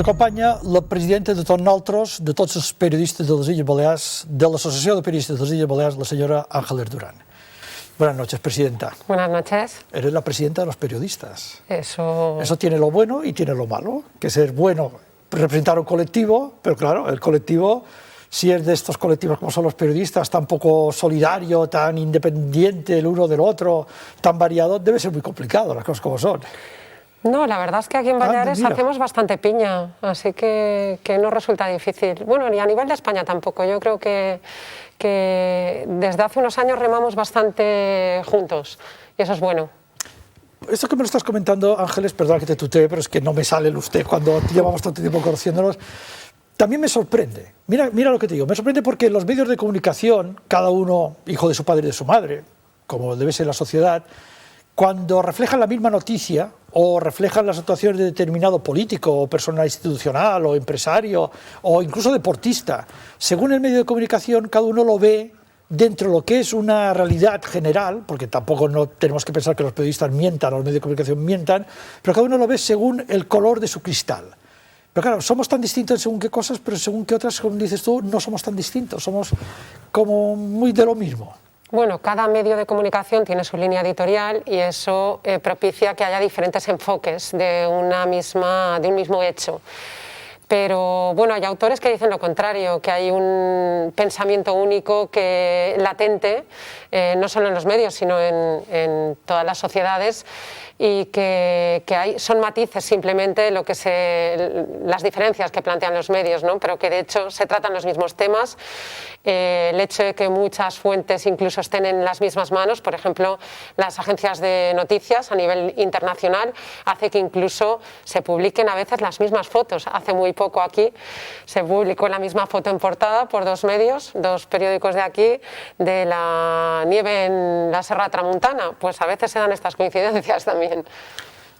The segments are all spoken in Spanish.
acompanya la presidenta de tots nosaltres, de tots els periodistes de les Illes Balears, de l'Asociació de Periodistes de les Illes Balears, la señora Ángeles Durán. Buenas noches, presidenta. Buenas noches. Eres la presidenta de los periodistas. Eso tiene lo bueno y tiene lo malo, que es bueno representar un colectivo, pero claro, el colectivo, si es de estos colectivos como son los periodistas, tan poco solidario, tan independiente el uno del otro, tan variado, debe ser muy complicado, las cosas como son. No, la verdad es que aquí en Baleares hacemos bastante piña, así que no resulta difícil. Bueno, ni a nivel de España tampoco. Yo creo que desde hace unos años remamos bastante juntos y eso es bueno. Esto que me lo estás comentando, Ángeles, perdona que te tutee, pero es que no me sale el usted cuando llevamos tanto tiempo conociéndonos. También me sorprende. Mira lo que te digo. Me sorprende porque los medios de comunicación, cada uno hijo de su padre y de su madre, como debe ser la sociedad, cuando reflejan la misma noticia o reflejan las actuaciones de determinado político o persona institucional o empresario o incluso deportista, según el medio de comunicación, cada uno lo ve dentro de lo que es una realidad general, porque tampoco no tenemos que pensar que los periodistas mientan o los medios de comunicación mientan, pero cada uno lo ve según el color de su cristal. Pero claro, somos tan distintos según qué cosas, pero según qué otras, como dices tú, no somos tan distintos, somos como muy de lo mismo. Bueno, cada medio de comunicación tiene su línea editorial y eso propicia que haya diferentes enfoques de un mismo hecho. Pero bueno, hay autores que dicen lo contrario, que hay un pensamiento único latente, no solo en los medios, sino en todas las sociedades, y que son matices simplemente las diferencias que plantean los medios, ¿no? Pero que de hecho se tratan los mismos temas. El hecho de que muchas fuentes incluso estén en las mismas manos, por ejemplo, las agencias de noticias a nivel internacional, hace que incluso se publiquen a veces las mismas fotos. Hace muy poco aquí se publicó la misma foto en portada por dos periódicos de aquí, de la nieve en la Serra Tramuntana. Pues a veces se dan estas coincidencias también.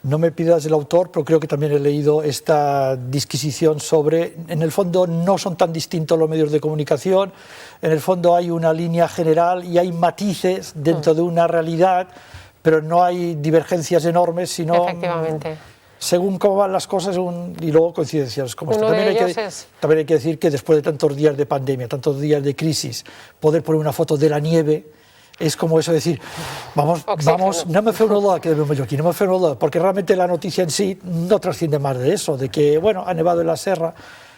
No me pidas el autor, pero creo que también he leído esta disquisición sobre, en el fondo no son tan distintos los medios de comunicación, en el fondo hay una línea general y hay matices dentro de una realidad, pero no hay divergencias enormes, sino efectivamente, según cómo van las cosas y luego coincidencias como esta. También hay que decir que después de tantos días de pandemia, tantos días de crisis, poder poner una foto de la nieve es como eso de decir, vamos, no me fue un olor que debemos yo aquí, no me fue un olor, porque realmente la noticia en sí no trasciende más de eso, de que, bueno, ha nevado en la serra,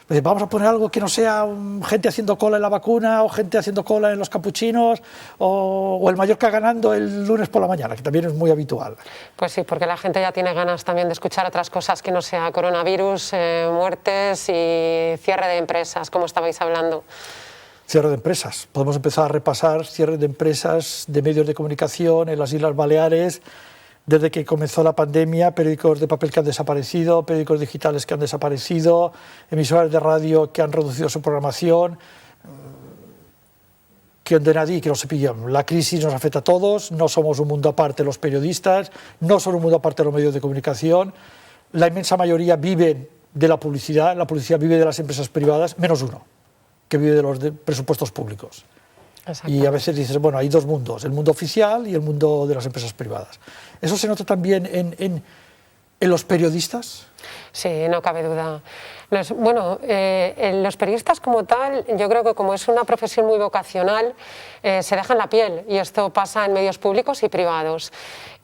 pues vamos a poner algo que no sea gente haciendo cola en la vacuna o gente haciendo cola en los capuchinos o el Mallorca ganando el lunes por la mañana, que también es muy habitual. Pues sí, porque la gente ya tiene ganas también de escuchar otras cosas que no sea coronavirus, muertes y cierre de empresas, como estabais hablando. Cierre de empresas. Podemos empezar a repasar cierre de empresas, de medios de comunicación en las Islas Baleares, desde que comenzó la pandemia, periódicos de papel que han desaparecido, periódicos digitales que han desaparecido, emisoras de radio que han reducido su programación, que de nadie, que no se pillan. La crisis nos afecta a todos, no somos un mundo aparte los periodistas, no son un mundo aparte los medios de comunicación, la inmensa mayoría viven de la publicidad vive de las empresas privadas, menos uno, que vive de los presupuestos públicos. Y a veces dices, bueno, hay dos mundos, el mundo oficial y el mundo de las empresas privadas. ¿Eso se nota también en los periodistas? Sí, no cabe duda. Los periodistas como tal, yo creo que como es una profesión muy vocacional, se dejan la piel, y esto pasa en medios públicos y privados.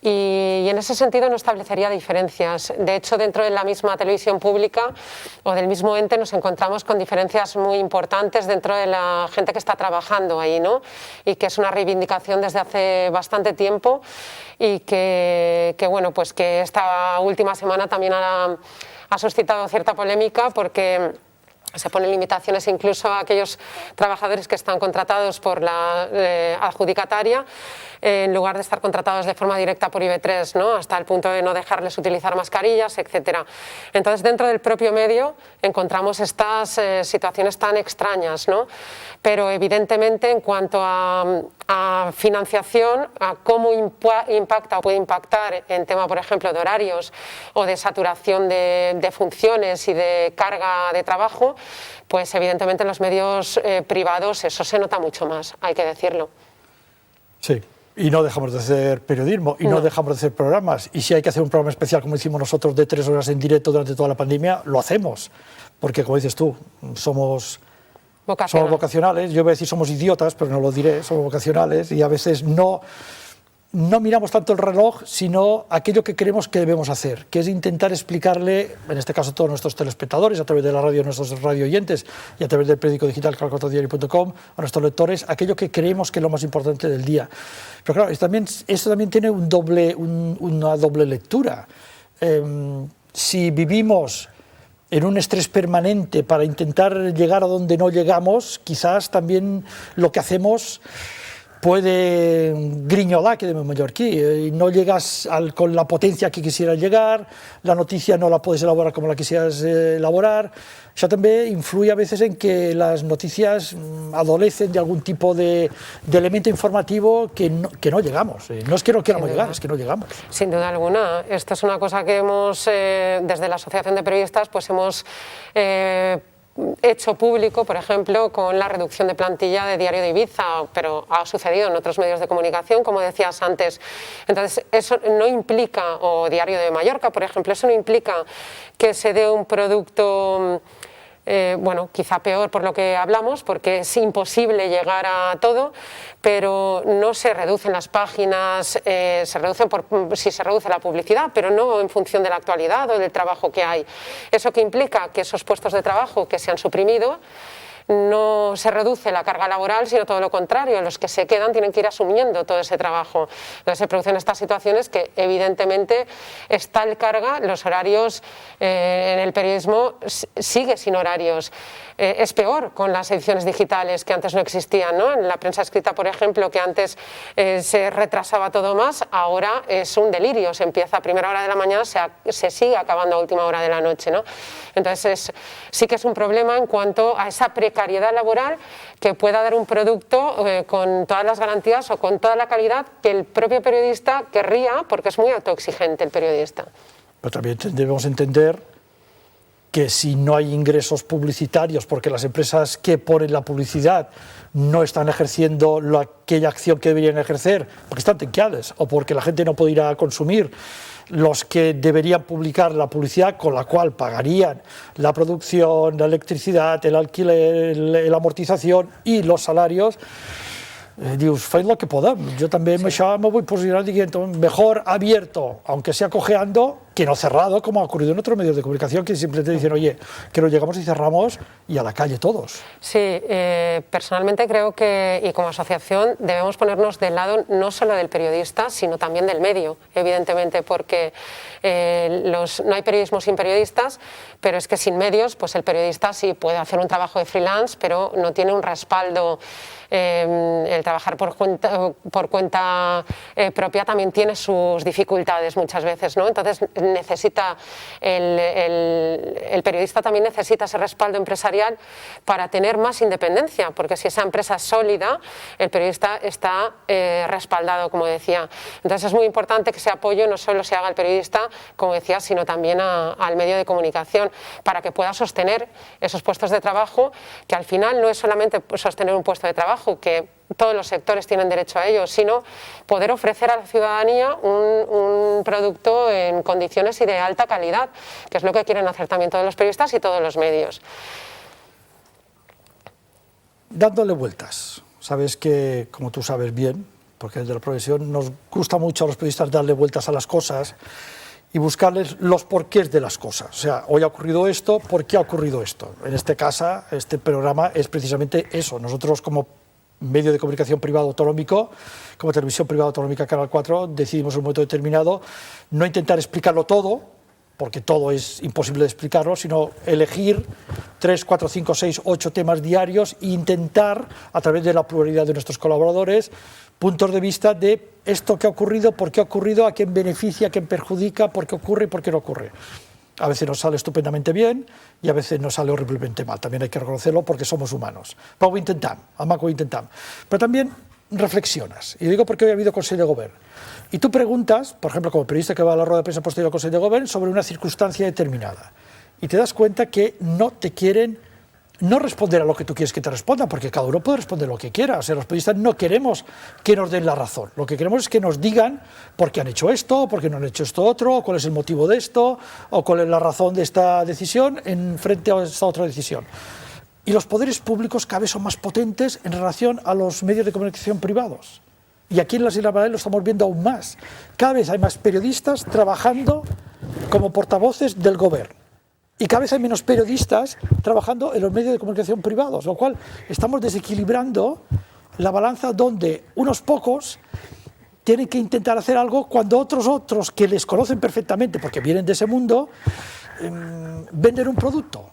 Y en ese sentido no establecería diferencias. De hecho, dentro de la misma televisión pública o del mismo ente nos encontramos con diferencias muy importantes dentro de la gente que está trabajando ahí, ¿no? Y que es una reivindicación desde hace bastante tiempo y que esta última semana también ha suscitado cierta polémica porque se ponen limitaciones incluso a aquellos trabajadores que están contratados por la adjudicataria en lugar de estar contratados de forma directa por IB3, ¿no? Hasta el punto de no dejarles utilizar mascarillas, etc. Entonces, dentro del propio medio encontramos estas situaciones tan extrañas, ¿no? Pero evidentemente en cuanto a financiación, a cómo impacta o puede impactar en tema, por ejemplo, de horarios o de saturación de funciones y de carga de trabajo, pues evidentemente en los medios privados eso se nota mucho más, hay que decirlo. Sí. Y no dejamos de hacer periodismo, y no dejamos de hacer programas. Y si hay que hacer un programa especial, como hicimos nosotros, de 3 horas en directo durante toda la pandemia, lo hacemos. Porque, como dices tú, somos vocacionales. Yo voy a decir somos idiotas, pero no lo diré, somos vocacionales. Y a veces no miramos tanto el reloj, sino aquello que creemos que debemos hacer, que es intentar explicarle, en este caso a todos nuestros telespectadores, a través de la radio, nuestros radio oyentes, y a través del periódico digital calculatodiario.com, a nuestros lectores, aquello que creemos que es lo más importante del día. Pero claro, esto también tiene una doble lectura. Si vivimos en un estrés permanente para intentar llegar a donde no llegamos, quizás también lo que hacemos puede griñolar, que de mallorquí, y no llegas con la potencia que quisieras llegar, la noticia no la puedes elaborar como la quisieras elaborar. Això també influye a veces en que las noticias adolecen de algún tipo de elemento informativo que no llegamos. No es que no queramos llegar, es que no llegamos. Sin duda alguna. Esto es una cosa que hemos, desde la Asociación de Periodistas, pues hemos hecho público, por ejemplo, con la reducción de plantilla de Diario de Ibiza, pero ha sucedido en otros medios de comunicación, como decías antes. Entonces, eso no implica, o Diario de Mallorca, por ejemplo, eso no implica que se dé un producto bueno, quizá peor por lo que hablamos, porque es imposible llegar a todo, pero no se reducen las páginas, se reducen si se reduce la publicidad, pero no en función de la actualidad o del trabajo que hay. ¿Eso que implica? Que esos puestos de trabajo que se han suprimido, no se reduce la carga laboral, sino todo lo contrario, los que se quedan tienen que ir asumiendo todo ese trabajo. Entonces se producen estas situaciones que evidentemente está el carga, los horarios en el periodismo sigue sin horarios. Es peor con las ediciones digitales que antes no existían, ¿no? En la prensa escrita, por ejemplo, que antes se retrasaba todo más, ahora es un delirio, se empieza a primera hora de la mañana, se sigue acabando a última hora de la noche, ¿no? Entonces sí que es un problema en cuanto a esa precariedad laboral, que pueda dar un producto con todas las garantías o con toda la calidad que el propio periodista querría, porque es muy autoexigente el periodista. Pero también debemos entender que si no hay ingresos publicitarios porque las empresas que ponen la publicidad no están ejerciendo aquella acción que deberían ejercer, porque están tenqueadas o porque la gente no puede ir a consumir, los que deberían publicar la publicidad con la cual pagarían la producción, la electricidad, el alquiler, la amortización y los salarios, dius, fais lo que podem. Yo también me voy posicionando diciendo, mejor abierto, aunque sea cojeando, que no cerrado, como ha ocurrido en otros medios de comunicación, que siempre te dicen, oye, que no llegamos y cerramos y a la calle todos. Sí, personalmente creo que, y como asociación, debemos ponernos del lado no solo del periodista, sino también del medio, evidentemente, porque no hay periodismo sin periodistas, pero es que sin medios, pues el periodista sí puede hacer un trabajo de freelance, pero no tiene un respaldo. El trabajar por cuenta propia también tiene sus dificultades muchas veces, ¿no? Entonces necesita el periodista también necesita ese respaldo empresarial para tener más independencia, porque si esa empresa es sólida, el periodista está respaldado, como decía. Entonces es muy importante que ese apoyo no solo se haga al periodista, como decía, sino también al medio de comunicación, para que pueda sostener esos puestos de trabajo, que al final no es solamente sostener un puesto de trabajo, que todos los sectores tienen derecho a ello, sino poder ofrecer a la ciudadanía un producto en condiciones y de alta calidad, que es lo que quieren hacer también todos los periodistas y todos los medios. Dándole vueltas, sabes que, como tú sabes bien, porque desde la profesión nos gusta mucho a los periodistas darle vueltas a las cosas y buscarles los porqués de las cosas. O sea, hoy ha ocurrido esto, ¿por qué ha ocurrido esto? En este caso, este programa es precisamente eso. Nosotros, como medio de comunicación privado autonómico, como televisión privada autonómica Canal 4, decidimos en un momento determinado no intentar explicarlo todo, porque todo es imposible de explicarlo, sino elegir 3, 4, 5, 6, 8 temas diarios e intentar, a través de la pluralidad de nuestros colaboradores, puntos de vista de esto que ha ocurrido, por qué ha ocurrido, a quién beneficia, a quién perjudica, por qué ocurre y por qué no ocurre. A veces nos sale estupendamente bien y a veces nos sale horriblemente mal. También hay que reconocerlo porque somos humanos. Però ho intentem, ho intentem. Pero también reflexionas. Y digo porque hoy ha habido Consejo de Gobierno. Y tú preguntas, por ejemplo, como periodista que va a la rueda de prensa posterior al Consejo de Gobierno, sobre una circunstancia determinada. Y te das cuenta que no te quieren no responder a lo que tú quieres que te responda, porque cada uno puede responder lo que quiera. O sea, los periodistas no queremos que nos den la razón. Lo que queremos es que nos digan por qué han hecho esto, por qué no han hecho esto otro, cuál es el motivo de esto, o cuál es la razón de esta decisión en frente a esta otra decisión. Y los poderes públicos cada vez son más potentes en relación a los medios de comunicación privados. Y aquí en las Islas Baleares lo estamos viendo aún más. Cada vez hay más periodistas trabajando como portavoces del gobierno. Y cada vez hay menos periodistas trabajando en los medios de comunicación privados, lo cual estamos desequilibrando la balanza donde unos pocos tienen que intentar hacer algo cuando otros que les conocen perfectamente, porque vienen de ese mundo, venden un producto.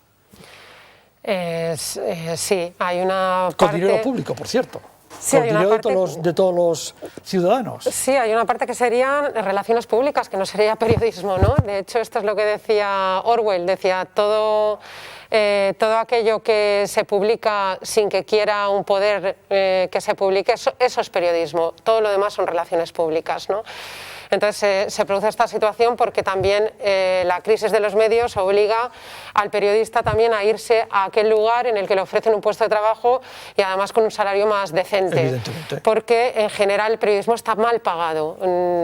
Sí, hay una parte... Con dinero público, por cierto. Sí, con hay una dinero parte... de todos los ciudadanos. Sí, hay una parte que serían relaciones públicas, que no sería periodismo, ¿no? De hecho, esto es lo que decía Orwell, decía todo aquello que se publica sin que quiera un poder que se publique, eso es periodismo, todo lo demás son relaciones públicas, ¿no? Entonces se produce esta situación porque también la crisis de los medios obliga al periodista también a irse a aquel lugar en el que le ofrecen un puesto de trabajo y además con un salario más decente. Evidentemente. Porque en general el periodismo está mal pagado.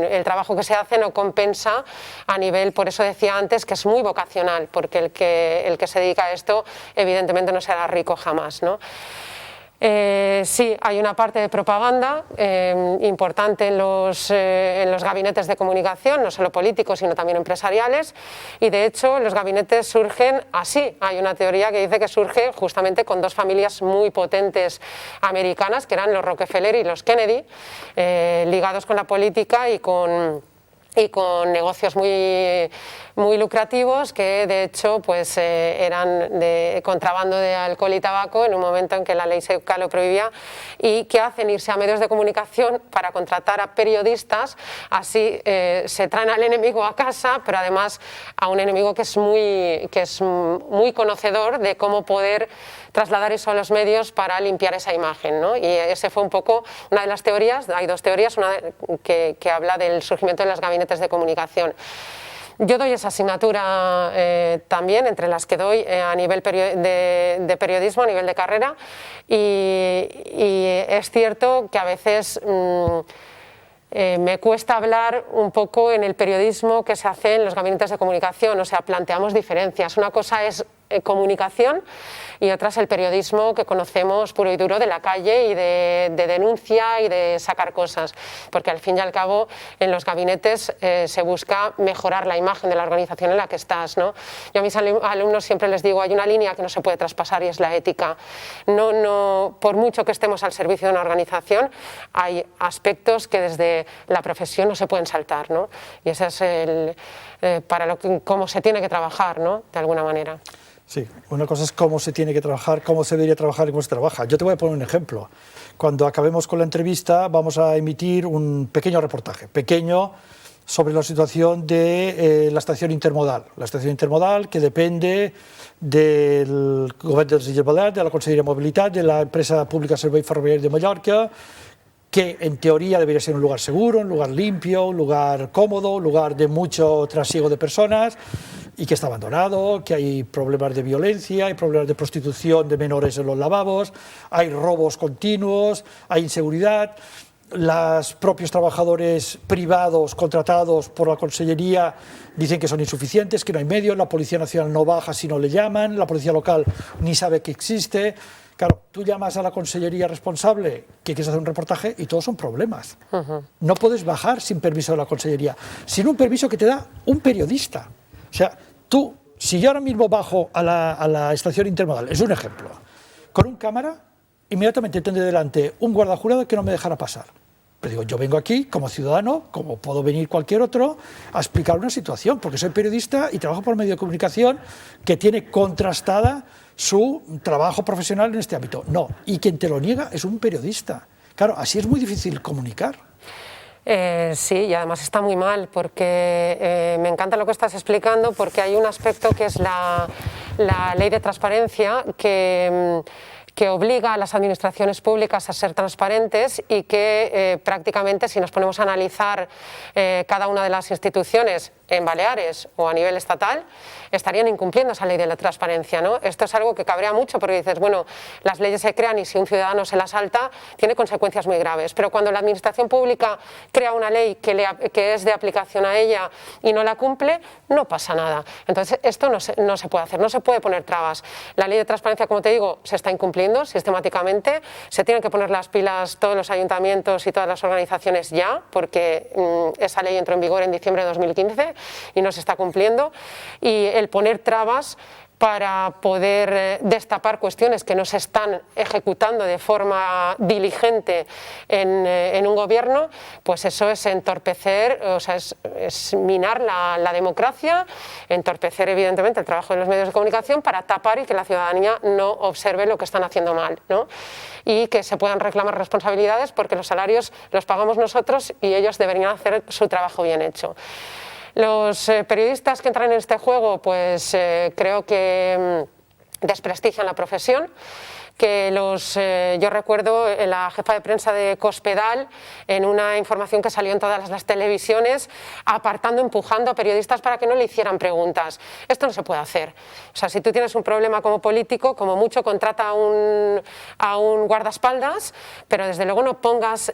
El trabajo que se hace no compensa a nivel, por eso decía antes, que es muy vocacional, porque el que se dedica a esto evidentemente no será rico jamás, ¿no? Sí, hay una parte de propaganda importante en los gabinetes de comunicación, no solo políticos, sino también empresariales, y de hecho los gabinetes surgen así. Hay una teoría que dice que surge justamente con dos familias muy potentes americanas, que eran los Rockefeller y los Kennedy, ligados con la política y con negocios muy lucrativos que de hecho pues, eran de contrabando de alcohol y tabaco en un momento en que la ley seca lo prohibía, y que hacen irse a medios de comunicación para contratar a periodistas, así se traen al enemigo a casa, pero además a un enemigo que es muy conocedor de cómo poder trasladar eso a los medios para limpiar esa imagen, ¿no? Y ese fue un poco una de las teorías. Hay dos teorías, una que habla del surgimiento de los gabinetes de comunicación. Yo doy esa asignatura también, entre las que doy a nivel de periodismo, a nivel de carrera, y es cierto que a veces me cuesta hablar un poco en el periodismo que se hace en los gabinetes de comunicación, o sea, planteamos diferencias. Una cosa es comunicación y otra es el periodismo que conocemos puro y duro de la calle y de denuncia y de sacar cosas, porque al fin y al cabo en los gabinetes se busca mejorar la imagen de la organización en la que estás, ¿no? Yo a mis alumnos siempre les digo, hay una línea que no se puede traspasar y es la ética. No, por mucho que estemos al servicio de una organización, hay aspectos que desde la profesión no se pueden saltar, ¿no? Y ese es cómo se tiene que trabajar, ¿no? De alguna manera. Sí, una cosa es cómo se tiene que trabajar, cómo se debería trabajar y cómo se trabaja. Yo te voy a poner un ejemplo. Cuando acabemos con la entrevista vamos a emitir un pequeño reportaje, sobre la situación de la estación intermodal. La estación intermodal que depende del Govern de les Illes Balears, de la Conselleria de Mobilitat, de la empresa pública Servei Ferroviari de Mallorca, que en teoría debería ser un lugar seguro, un lugar limpio, un lugar cómodo, un lugar de mucho trasiego de personas, y que está abandonado, que hay problemas de violencia, hay problemas de prostitución de menores en los lavabos, hay robos continuos, hay inseguridad. Los propios trabajadores privados contratados por la Consellería dicen que son insuficientes, que no hay medios, la Policía Nacional no baja si no le llaman, la Policía Local ni sabe que existe. Claro, tú llamas a la consellería responsable que quieres hacer un reportaje y todos son problemas. No puedes bajar sin permiso de la consellería, sin un permiso que te da un periodista. O sea, si yo ahora mismo bajo a la estación intermodal, es un ejemplo, con un cámara, inmediatamente tendré delante un guarda jurado que no me dejará pasar. Pero digo, yo vengo aquí como ciudadano, como puedo venir cualquier otro, a explicar una situación, porque soy periodista y trabajo por un medio de comunicación que tiene contrastada su trabajo profesional en este ámbito. No, y quien te lo niega es un periodista. Claro, así es muy difícil comunicar. Sí, y además está muy mal, porque me encanta lo que estás explicando, porque hay un aspecto que es la ley de transparencia que obliga a las administraciones públicas a ser transparentes y que prácticamente, si nos ponemos a analizar cada una de las instituciones, en Baleares o a nivel estatal, estarían incumpliendo esa ley de la transparencia, ¿no? Esto es algo que cabrea mucho porque dices, bueno, las leyes se crean y si un ciudadano se las salta, tiene consecuencias muy graves. Pero cuando la administración pública crea una ley que es de aplicación a ella y no la cumple, no pasa nada. Entonces, esto no se puede hacer, no se puede poner trabas. La ley de transparencia, como te digo, se está incumpliendo sistemáticamente, se tienen que poner las pilas todos los ayuntamientos y todas las organizaciones ya, porque esa ley entró en vigor en diciembre de 2015 y no se está cumpliendo, y el poner trabas para poder destapar cuestiones que no se están ejecutando de forma diligente en un gobierno, pues eso es entorpecer, o sea, es minar la democracia, entorpecer evidentemente el trabajo de los medios de comunicación para tapar y que la ciudadanía no observe lo que están haciendo mal, ¿no? Y que se puedan reclamar responsabilidades porque los salarios los pagamos nosotros y ellos deberían hacer su trabajo bien hecho. Los periodistas que entran en este juego, pues creo que desprestigian la profesión. Que yo recuerdo la jefa de prensa de Cospedal, en una información que salió en todas las televisiones, apartando, empujando a periodistas para que no le hicieran preguntas. Esto no se puede hacer. O sea, si tú tienes un problema como político, como mucho contrata a un guardaespaldas, pero desde luego no pongas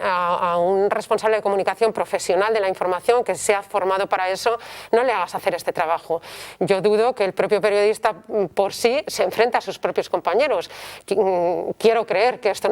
a un responsable de comunicación profesional de la información que sea formado para eso, no le hagas hacer este trabajo. Yo dudo que el propio periodista por sí se enfrente a sus propios compañeros. Quiero creer que esto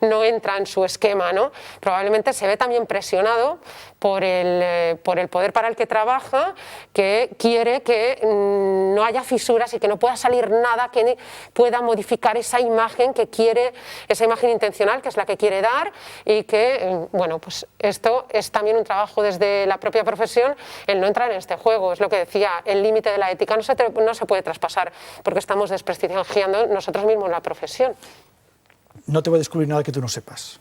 no entra en su esquema, ¿no? Probablemente se ve también presionado por el poder para el que trabaja, que quiere que no haya fisuras y que no pueda salir nada que pueda modificar esa imagen que quiere, esa imagen intencional que es la que quiere dar, y que, bueno, pues esto es también un trabajo desde la propia profesión, el no entrar en este juego. Es lo que decía, el límite de la ética no se puede traspasar porque estamos desprestigiando nosotros mismos la profesión. No te voy a descubrir nada que tú no sepas.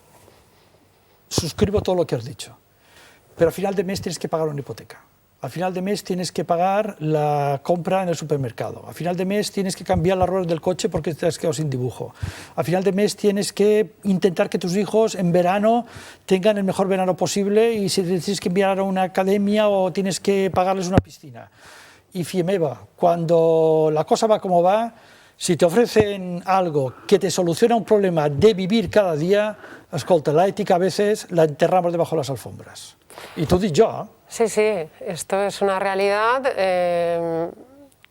Suscribo todo lo que has dicho. Pero a final de mes tienes que pagar una hipoteca. A final de mes tienes que pagar la compra en el supermercado. A final de mes tienes que cambiar las ruedas del coche porque te has quedado sin dibujo. A final de mes tienes que intentar que tus hijos en verano tengan el mejor verano posible, y si tienes que enviar a una academia o tienes que pagarles una piscina. Y Fiemeva, cuando la cosa va como va, si te ofrecen algo que te soluciona un problema de vivir cada día, escolta, la ética a veces la enterramos debajo de las alfombras. Y tú dices yo. Sí, sí, esto es una realidad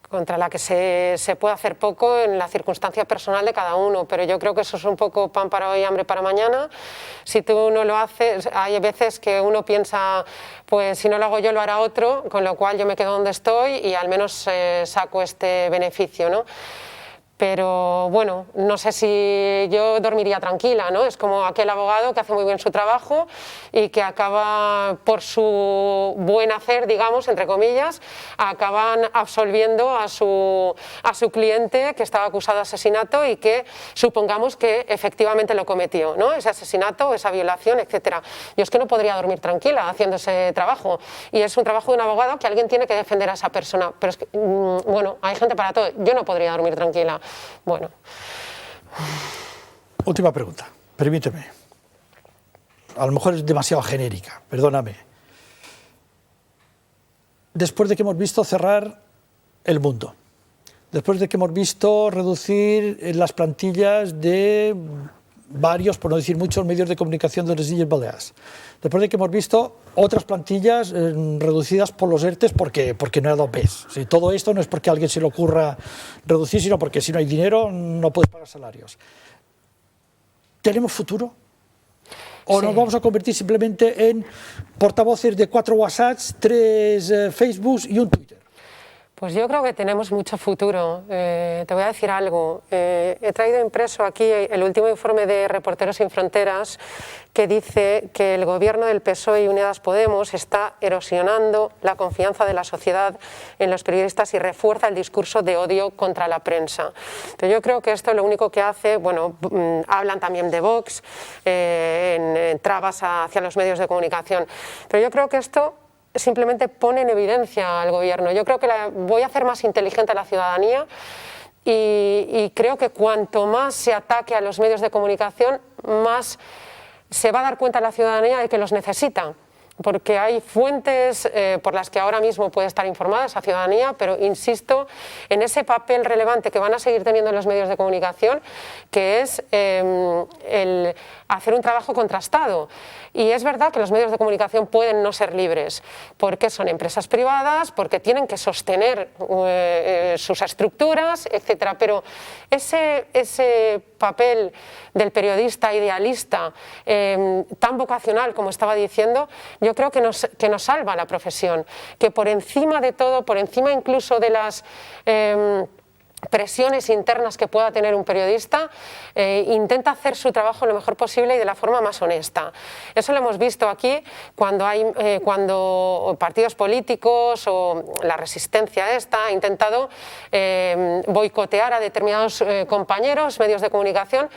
contra la que se puede hacer poco en la circunstancia personal de cada uno, pero yo creo que eso es un poco pan para hoy, hambre para mañana. Si tú no lo haces, hay veces que uno piensa, pues si no lo hago yo lo hará otro, con lo cual yo me quedo donde estoy y al menos saco este beneficio, ¿no? Pero bueno, no sé si yo dormiría tranquila, ¿no? Es como aquel abogado que hace muy bien su trabajo y que acaba, por su buen hacer, digamos, entre comillas, acaban absolviendo a su cliente que estaba acusado de asesinato y que supongamos que efectivamente lo cometió, ¿no? Ese asesinato, esa violación, etcétera. Yo es que no podría dormir tranquila haciendo ese trabajo, y es un trabajo de un abogado que alguien tiene que defender a esa persona, pero es que, bueno, hay gente para todo. Yo no podría dormir tranquila. Bueno. Última pregunta, permíteme. A lo mejor es demasiado genérica, perdóname. Después de que hemos visto cerrar el mundo, después de que hemos visto reducir las plantillas de varios, por no decir muchos, medios de comunicación de las Illes Baleares, después de que hemos visto otras plantillas reducidas por los ERTEs porque no hay dos veces. Si todo esto no es porque a alguien se le ocurra reducir, sino porque si no hay dinero no puedes pagar salarios. ¿Tenemos futuro? ¿O nos vamos a convertir simplemente en portavoces de 4 WhatsApps, 3 Facebooks y un Twitter? Pues yo creo que tenemos mucho futuro. Te voy a decir algo. He traído impreso aquí el último informe de Reporteros Sin Fronteras, que dice que el gobierno del PSOE y Unidas Podemos está erosionando la confianza de la sociedad en los periodistas y refuerza el discurso de odio contra la prensa. Entonces yo creo que esto lo único que hace, bueno, hablan también de Vox, en trabas hacia los medios de comunicación, pero yo creo que esto simplemente pone en evidencia al gobierno. Yo creo que voy a hacer más inteligente a la ciudadanía y creo que cuanto más se ataque a los medios de comunicación, más se va a dar cuenta la ciudadanía de que los necesita. porque hay fuentes por las que ahora mismo puede estar informada esa ciudadanía, pero insisto en ese papel relevante que van a seguir teniendo los medios de comunicación, que es el hacer un trabajo contrastado. Y es verdad que los medios de comunicación pueden no ser libres, porque son empresas privadas, porque tienen que sostener sus estructuras, etcétera. Pero ese papel del periodista idealista, tan vocacional como estaba diciendo, yo creo que nos salva la profesión, que por encima de todo, por encima incluso de las presiones internas que pueda tener un periodista, intenta hacer su trabajo lo mejor posible y de la forma más honesta. Eso lo hemos visto aquí cuando partidos políticos o la resistencia esta ha intentado boicotear a determinados compañeros, medios de comunicación,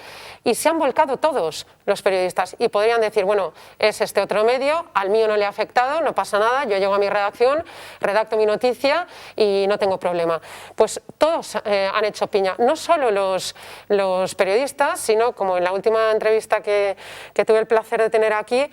y se han volcado todos los periodistas y podrían decir, bueno, es este otro medio, al mío no le ha afectado, no pasa nada, yo llego a mi redacción, redacto mi noticia y no tengo problema. Pues todos han hecho piña, no solo los periodistas, sino como en la última entrevista que tuve el placer de tener aquí,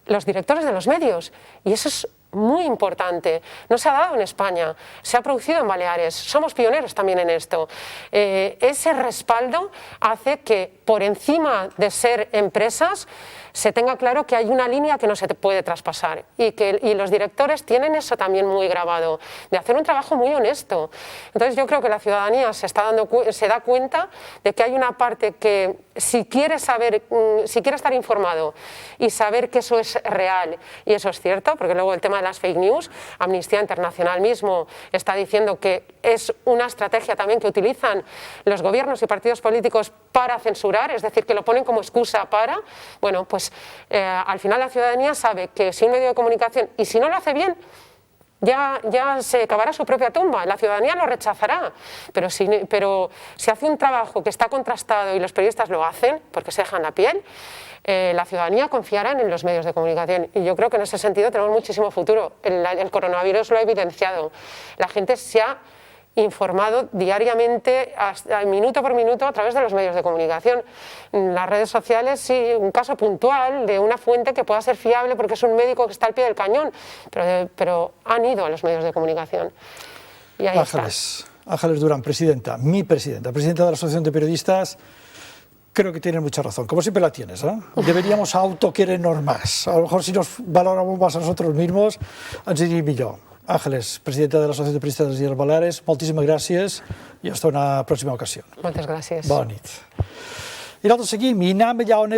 los directores de los medios, y eso es muy importante. No se ha dado en España, se ha producido en Baleares, somos pioneros también en esto. Ese respaldo hace que por encima de ser empresas se tenga claro que hay una línea que no se puede traspasar y los directores tienen eso también muy grabado, de hacer un trabajo muy honesto. Entonces yo creo que la ciudadanía se da cuenta de que hay una parte que si quiere estar informado y saber que eso es real y eso es cierto, porque luego el tema de las fake news, Amnistía Internacional mismo está diciendo que es una estrategia también que utilizan los gobiernos y partidos políticos para censurar, es decir, que lo ponen como excusa para, bueno, pues al final la ciudadanía sabe que si un medio de comunicación, y si no lo hace bien, ya se cavará su propia tumba, la ciudadanía lo rechazará, pero si hace un trabajo que está contrastado y los periodistas lo hacen, porque se dejan la piel, la ciudadanía confiará en los medios de comunicación y yo creo que en ese sentido tenemos muchísimo futuro. El coronavirus lo ha evidenciado, la gente se ha informado diariamente, minuto por minuto, a través de los medios de comunicación. Las redes sociales, sí, un caso puntual de una fuente que pueda ser fiable porque es un médico que está al pie del cañón, pero han ido a los medios de comunicación. Y ahí Ángeles Durán, presidenta de la Asociación de Periodistas, creo que tienes mucha razón, como siempre la tienes, ¿eh? Deberíamos autoquerernos más, a lo mejor si nos valoramos más a nosotros mismos, ens aniria millor. Ángeles, presidenta de l'Associació de Periodistes de les Illes Balears, moltíssimes gràcies i fins una pròxima ocasió. Moltes gràcies. Bona nit. I nosaltres seguim i anem allà on